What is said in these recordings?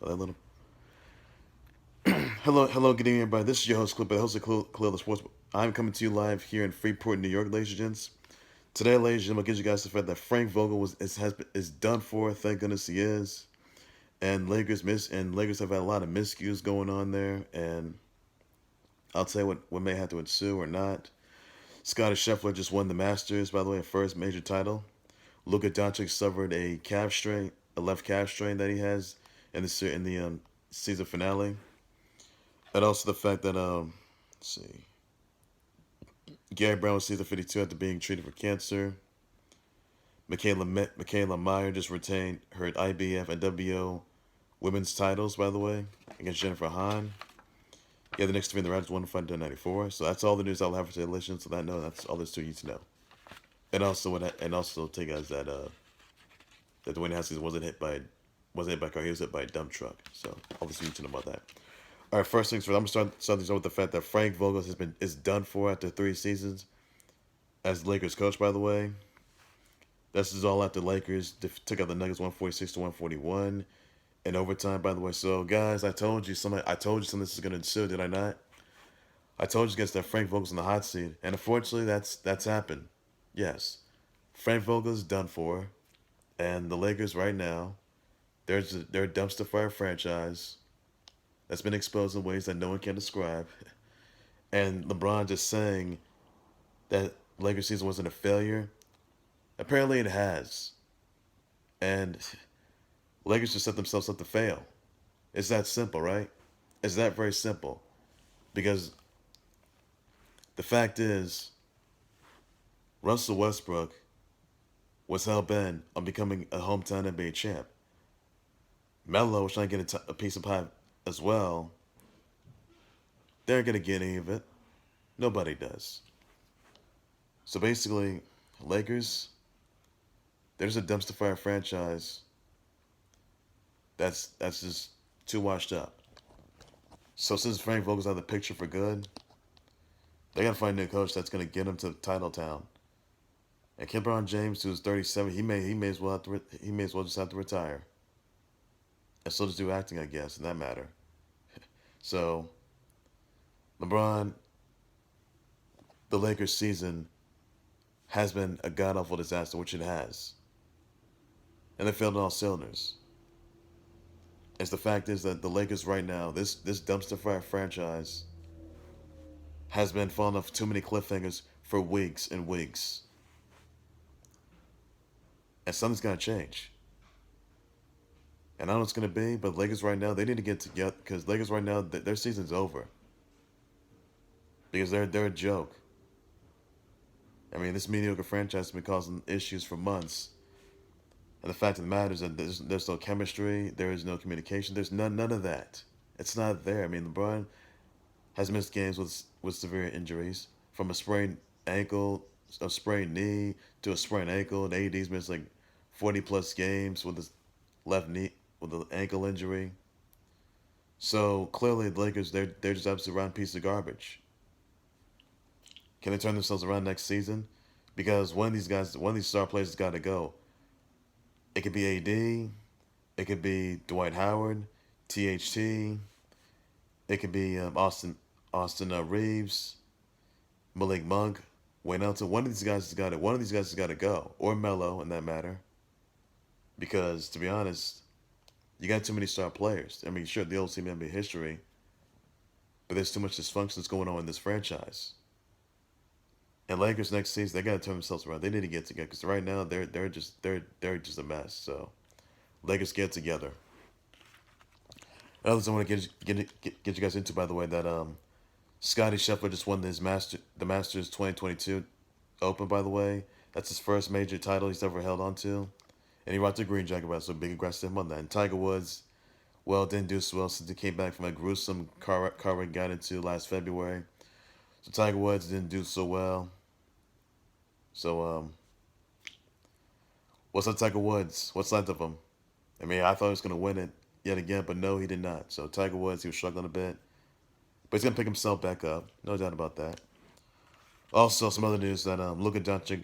that little. Hello, good evening, everybody. This is your host, Clip, the host of Clip the Sports. I'm coming to you live here in Freeport, New York, ladies and gents. Today, ladies and gentlemen, I'll get you guys the fact that Frank Vogel is done for. Thank goodness he is. And Lakers have had a lot of miscues going on there, and I'll tell you what may have to ensue or not. Scottie Scheffler just won the Masters, by the way, a first major title. Luka Doncic suffered a left calf strain that he has in the season finale. And also the fact that let's see, Gary Brown was season 52 after being treated for cancer. Mikaela Mayer just retained her IBF and WBO women's titles, by the way, against Jennifer Hahn. Yeah, the Knicks defeated the Raptors 105 to 94. So that's all the news I'll have for today. Listen, so that that's all there's to you to know. And also take as that Dwayne Haskins wasn't hit by a car. He was hit by a dump truck. So all this you need to know about that. All right, first things first. I'm gonna start things off with the fact that Frank Vogel is done for after 3 seasons as the Lakers coach. By the way, this is all after Lakers took out the Nuggets 146 to 141 in overtime. By the way, so guys, I told you something. This is gonna ensue. Did I not? I told you guys that Frank Vogel's in the hot seat, and unfortunately, that's happened. Yes, Frank Vogel's done for, and the Lakers right now, they're a dumpster fire franchise that's been exposed in ways that no one can describe. And LeBron just saying that Lakers season wasn't a failure. Apparently it has. And Lakers just set themselves up to fail. It's that simple, right? It's that very simple. Because the fact is, Russell Westbrook was hell-bent on becoming a hometown NBA champ. Melo was trying to get a piece of pie as well. They're not going to get any of it. Nobody does. So basically, Lakers, there's a dumpster fire franchise that's just too washed up. So since Frank Vogel's out of the picture for good, they got to find a new coach that's going to get them to title town. And LeBron James, who's 37, he may as well just have to retire. And still just do acting, I guess, in that matter. So, LeBron, the Lakers season has been a god-awful disaster, which it has. And they failed on all cylinders. As the fact is that the Lakers right now, this dumpster fire franchise has been falling off too many cliffhangers for weeks and weeks. And something's got to change. And I don't know what it's going to be, but Lakers right now, they need to get together because Lakers right now, their season's over. Because they're a joke. I mean, this mediocre franchise has been causing issues for months. And the fact of the matter is that there's no chemistry, there is no communication, there's none of that. It's not there. I mean, LeBron has missed games with severe injuries, from a sprained ankle, a sprained knee, to a sprained ankle. And AD's missed like 40-plus games with his left knee, with an ankle injury. So clearly the Lakers, they're just absolutely round piece of garbage. Can they turn themselves around next season? Because one of these star players has got to go. It could be AD, it could be Dwight Howard, THT, it could be Austin Reeves, Malik Monk, Wayne Elton. One of these guys has got to go, or Melo in that matter. Because to be honest, you got too many star players. I mean, sure, the old team NBA history, but there's too much dysfunction that's going on in this franchise. And Lakers next season, they got to turn themselves around. They need to get together because right now they're just a mess. So, Lakers get together. Another thing I want to get you guys into, by the way, that Scottie Scheffler just won the Masters 2022 Open. By the way, that's his first major title he's ever held on to. And he rocked the green jacket, so big congrats to him on that. And Tiger Woods, well, didn't do so well since he came back from a gruesome car wreck got into last February. So Tiger Woods didn't do so well. So, what's up, Tiger Woods? What's left of him? I mean, I thought he was going to win it yet again, but no, he did not. So Tiger Woods, he was struggling a bit. But he's going to pick himself back up. No doubt about that. Also, some other news that Luka Doncic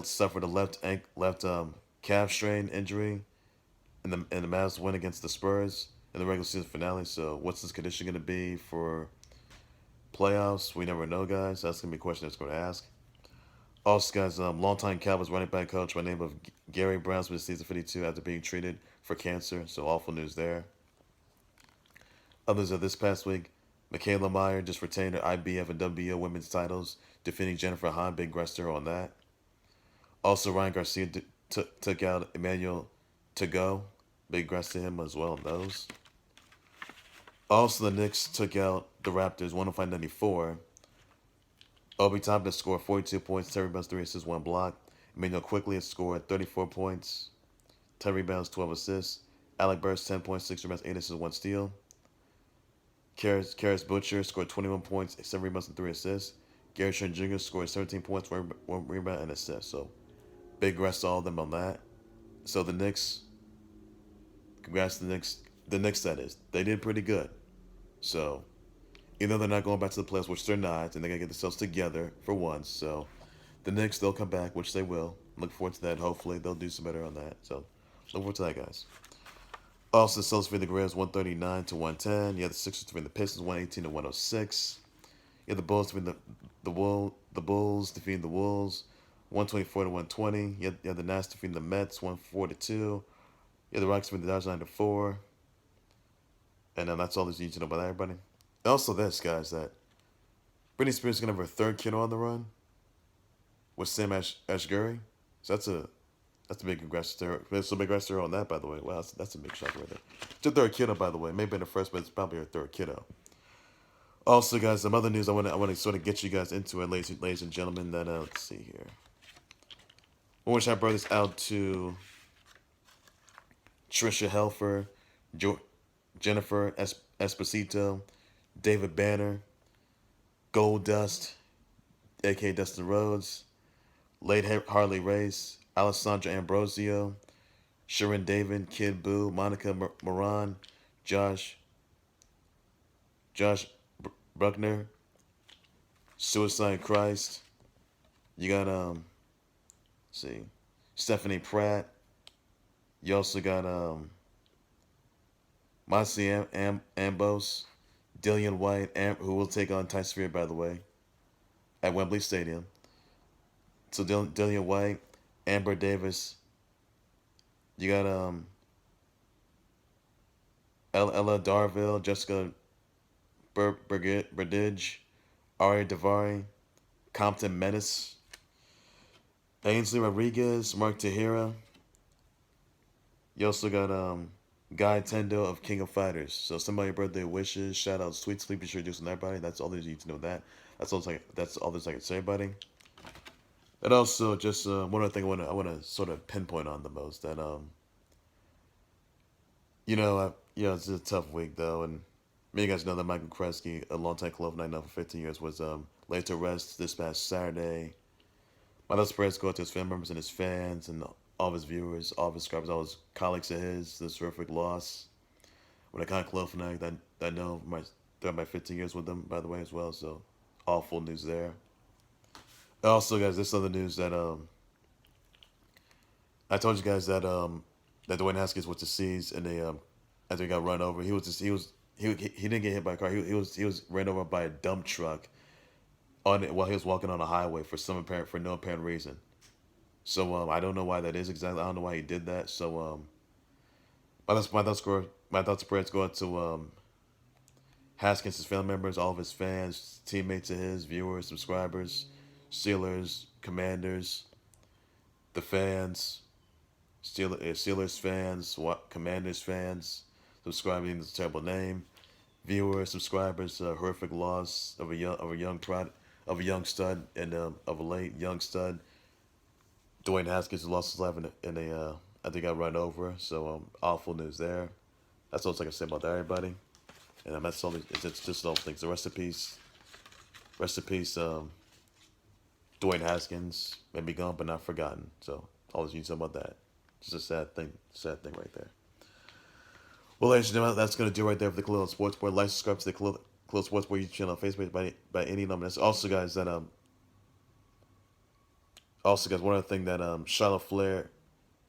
suffered a left calf strain injury in the Mavs win against the Spurs. in the regular season finale. So what's this condition going to be for playoffs? We never know, guys. That's going to be a question that's going to ask. Also, guys, longtime Cowboys running back coach by the name of Gary Browns with season 52 after being treated for cancer. So awful news there. Others of this past week, Mikaela Mayer just retained her IBF and WBO women's titles, defeating Jennifer Hahn. Big rester on that. Also, Ryan Garcia took out Emmanuel Tagoe. Big rest to him as well on those. Also, the Knicks took out the Raptors 105-94. Obi Toppin scored 42 points, 10 rebounds, 3 assists, 1 block. Immanuel Quickley has scored 34 points, 10 rebounds, 12 assists. Alec Burks 10 points, 6 rebounds, 8 assists, 1 steal. Caris Boucher scored 21 points, 7 rebounds, and 3 assists. Trent Jr. scored 17 points, 1 rebound, and assist. So, big rest to all of them on that. So, the Knicks, congrats to the Knicks. The Knicks, that is. They did pretty good. So, even though they're not going back to the playoffs, which they're not, and they're going to get themselves together for once. So, the Knicks, they'll come back, which they will. Look forward to that. Hopefully, they'll do some better on that. So, look forward to that, guys. Also, the Celtics defeated the Grizz 139-110. You have the Sixers defeating the Pistons 118-106. You have the Bulls defeating the Bulls defeating the Wolves 124-120. You have the Nats defeating the Mets 104-2. You have the Rockies defeating the Dodgers 9-4. And that's all there's you need to know about that, everybody. Also, this, guys, that Britney Spears is going to have her third kiddo on the run with Sam Ashguri. So that's a big congrats to her. There's a big congrats to her on that, by the way. Wow, that's a big shock right there. It's her third kiddo, by the way. Maybe in the first, but it's probably her third kiddo. Also, guys, some other news I want to sort of get you guys into it, ladies and gentlemen. That let's see here. I want to shout brothers out to Trisha Helfer, Jennifer Esposito, David Banner, Gold Dust, aka Dustin Rhodes, late Harley Race, Alessandra Ambrosio, Sharon David, Kid Boo, Monica Moran, Josh Bruckner, Suicide Christ. You got let's see, Stephanie Pratt. You also got Masi Ambos, Dillian White, who will take on Tyson Fury, by the way, at Wembley Stadium. So Dillian White, Amber Davis. You got Ella Darville, Jessica Berdidge, Ari Davari, Compton Menace, Ainsley Rodriguez, Mark Tahira. You also got Guy Tendo of King of Fighters. So somebody birthday wishes, shout out Sweet Sleep, be sure to do some everybody. That's all there's you need to know that. That's all there's I can say, everybody. And also, just one other thing I want to sort of pinpoint on the most that it's a tough week though, and many of you guys know that Michael Kresge, a longtime club night now for 15 years, was laid to rest this past Saturday. My thoughts prayers go out to his family members and his fans and all of his viewers, all of his subscribers, all his colleagues of his. This horrific loss. When I kind of club fanatic that I know throughout my 15 years with them, by the way, as well. So awful news there. Also, guys, this other news that I told you guys that that Dwayne Haskins was deceased and they after he got run over. He didn't get hit by a car. He was ran over by a dump truck on it while he was walking on a highway for no apparent reason. So I don't know why that is exactly. I don't know why he did that. So my thoughts prayers go out to Haskins, his family members, all of his fans, teammates of his, viewers, subscribers, Steelers, Commanders, the fans, Steelers fans, Commanders fans, subscribing to this terrible name, viewers, subscribers, horrific loss of a young stud and of a late young stud. Dwayne Haskins lost his life in a I think got run over. So awful news there. That's all I can say about that, everybody. And that's all. It's just all things. So rest in peace. Dwayne Haskins may be gone but not forgotten. So always need something about that. Just a sad thing right there. Well, ladies and gentlemen, that's going to do right there for the Khalil Sports Board. Like, subscribe to the Khalil Sports Board YouTube channel on Facebook by any number. That's also, guys, that one other thing that Charlotte Flair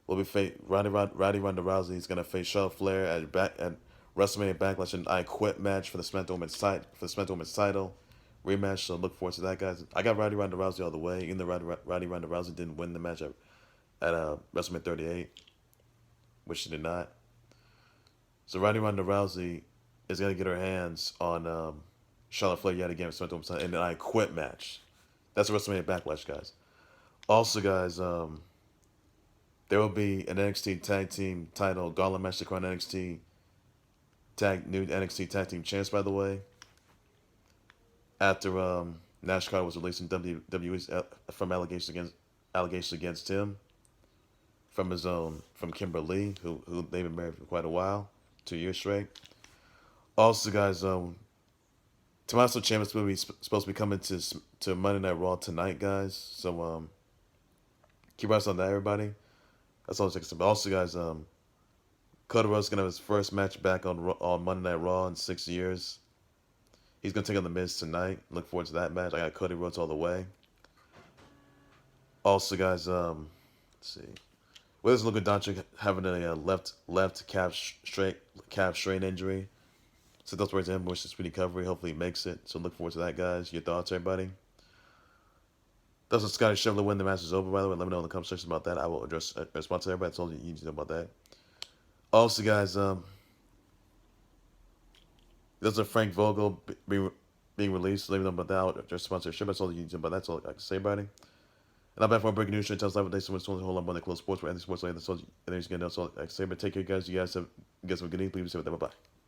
will be Ronda Rousey is going to face Charlotte Flair at WrestleMania Backlash and I Quit match for the SmackDown Women's title rematch. So look forward to that, guys. I got Ronda Rousey all the way. Even though Ronda Rousey didn't win the match at WrestleMania 38, which she did not. So Ronda Rousey is gonna get her hands on Charlotte Flair yet again for SmackDown Women's title in an I Quit match. That's a WrestleMania Backlash, guys. Also, guys, there will be an NXT Tag Team title gauntlet match to crown new NXT Tag Team champs. By the way, after Nash Carter was released in WWE from allegations against him from Kimberly, who they've been married for quite a while, 2 years straight. Also, guys, Tommaso Ciampa's supposed to be coming to Monday Night Raw tonight, guys. So keep eyes on that, everybody. That's all I'm saying. But also, guys, Cody Rhodes is gonna have his first match back on Monday Night Raw in 6 years. He's gonna take on the Miz tonight. Look forward to that match. I got Cody Rhodes all the way. Also, guys, let's see. With Luka Doncic having a left calf strain injury, so those words to him. Wish a speedy recovery. Hopefully, he makes it. So look forward to that, guys. Your thoughts, everybody. Does Scotty Scheffler win the match is over, by the way? Let me know in the comment section about that. I will respond to everybody. That's all you need to know about that. Also, guys, there's a Frank Vogel being released. Let me know about that. I'll respond to your ship. That's all you need to know about that. That's all I can say, everybody. And I'm back for breaking news. Tell us live day. Someone's told hold on more than close sports for any sports like that's all. And then you can know. So I can say, but take care, guys. You guys have a good evening. Please say that. Bye bye.